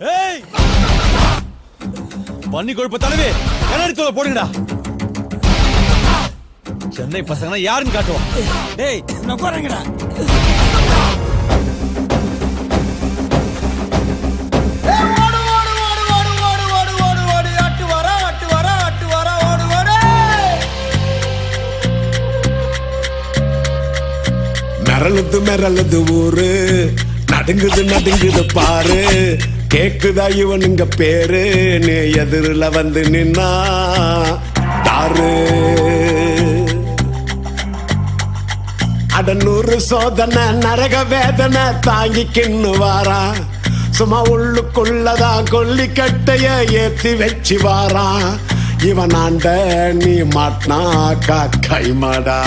ஏய் பண்ணி கொழுப்பு தலைவே கண்ணாடி தோலை போடுங்கடா. சென்னை பசங்க யாருன்னு காட்டுவோம். டேய் நான் போறேங்கடா. மிரளுது ஊரு, நடுங்குது பாரு. கேக்குதா இவனுங்க பேரு, நீ எதிரில வந்து நின்னா தாரு. அடநூறு சோதனை நரக வேதனை தாங்கிக்கின்னு வாரா. சும்மா உள்ளுக்குள்ளதான் கொல்லிக்கட்டைய ஏத்தி வச்சு வாரா. இவன் ஆண்ட நீ மாட்னாக்கா கைமாடா.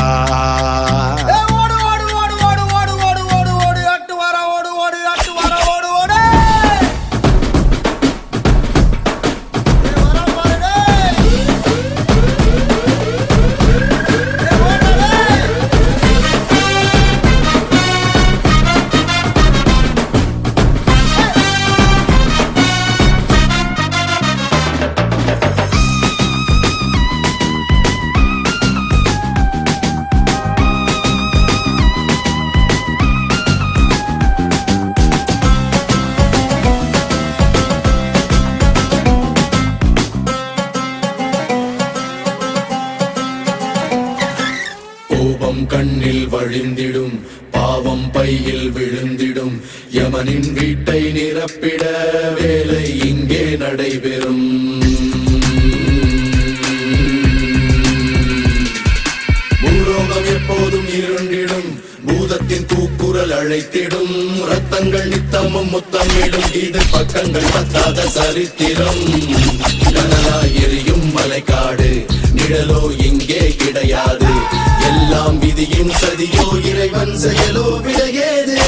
கோபம் கண்ணில் வழிந்திடும், பாவம் பையில் விழுந்திடும். யமனின் வீட்டை நிரப்பிட வேலை இங்கே நடைபெறும். பூலோகம் எப்போதும் இருண்டிடும், பூதத்தின் கூக்குரல் அழைத்திடும். ரத்தங்கள் நித்தமும் முத்தமிடும், இது பக்கங்கள் பத்தாத சரித்திரம். கனலாய் எரியும் மலைக்காடு, நிழலோ இங்கே கிடையாது. எல்லாம் விதியின் சதியோ, இறைவன் செயலோ, விடையேது.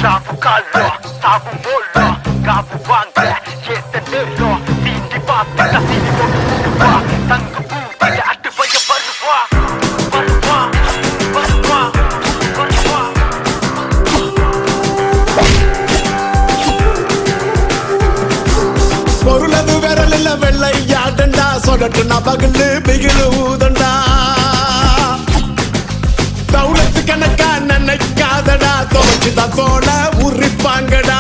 Sabu kalo, sabu bolo, gabu bangga, yete nelo, tindi papi, kasi di bodu sewa, tangga buta, ya adu baya barwa, barwa, barwa, barwa. பொருளது விரலில் வெள்ளையாடண்டா, சொடட்டுனா பகலு பிகிலு ஊதண்டா. தௌலத்து கணக்கா நினைக்காதடா, தோச்சுதான் தோட உரிப்பாங்கடா.